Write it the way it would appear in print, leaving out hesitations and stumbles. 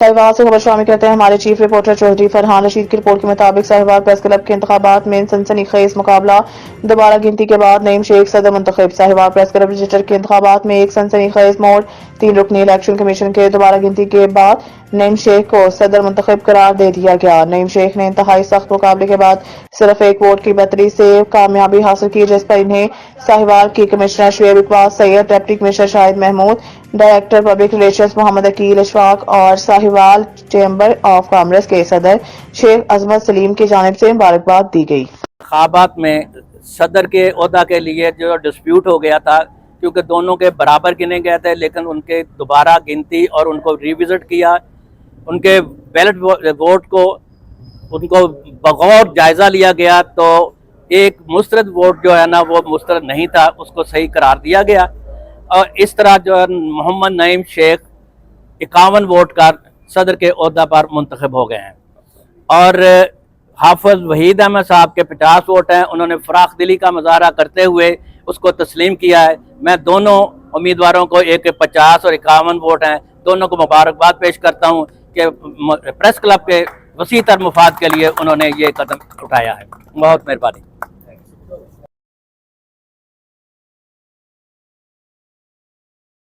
साहिवाल से खबर शामिल कहते हैं हमारे चीफ रिपोर्टर चौधरी फरहान रशीद की रिपोर्ट के मुताबिक साहिवाल प्रेस क्लब के इंतखाबात में सनसनीखेज मुकाबला, दोबारा गिनती के बाद नईम शेख सदर मुंतखब। साहिवाल प्रेस क्लब रजिस्टर के इंतखाबात में एक सनसनीखेज मोड़, 3 रुकनी इलेक्शन कमीशन के दोबारा गिनती के बाद नईम शेख को सदर मुंतखब करार दे दिया गया। नईम शेख ने इंतहाई सख्त मुकाबले के बाद सिर्फ एक वोट की बढ़तरी से कामयाबी हासिल की, जिस पर इन्हें साहिवाल की commissioner Shoaib Iqbal Syed, deputy commissioner Shahid Mahmood, director public relations Mohammad Aqeel Ashfaq और साहिवाल चेंबर ऑफ कॉमर्स के सदर शेख अजमत सलीम की जानिब से मुबारकबाद दी गई। इंतखाबात में सदर के ओहदा के लिए जो डिस्प्यूट हो गया था, क्योंकि दोनों के बराबर गिने गए थे, लेकिन उनके दोबारा गिनती और उनको रिविजिट किया, उनके बैलेट वोट को उनको बगौर जायज़ा लिया गया, तो एक मुस्तरद वोट जो है ना वो मुस्तरद नहीं था, उसको सही करार दिया गया। और इस तरह जो है मोहम्मद नईम शेख 51 वोट का सदर के ओहदा पर मुंतखब हो गए हैं और हाफिज वहीद अहमद साहब के 50 वोट हैं। उन्होंने फराख दिली का मुजाहरा करते हुए उसको तस्लीम किया है। मैं दोनों उम्मीदवारों को, एक 50 और 51 वोट हैं, दोनों को मुबारकबाद पेश करता हूँ कि प्रेस क्लब के वसी तर मुफाद के लिए उन्होंने ये कदम उठाया है। बहुत मेहरबानी।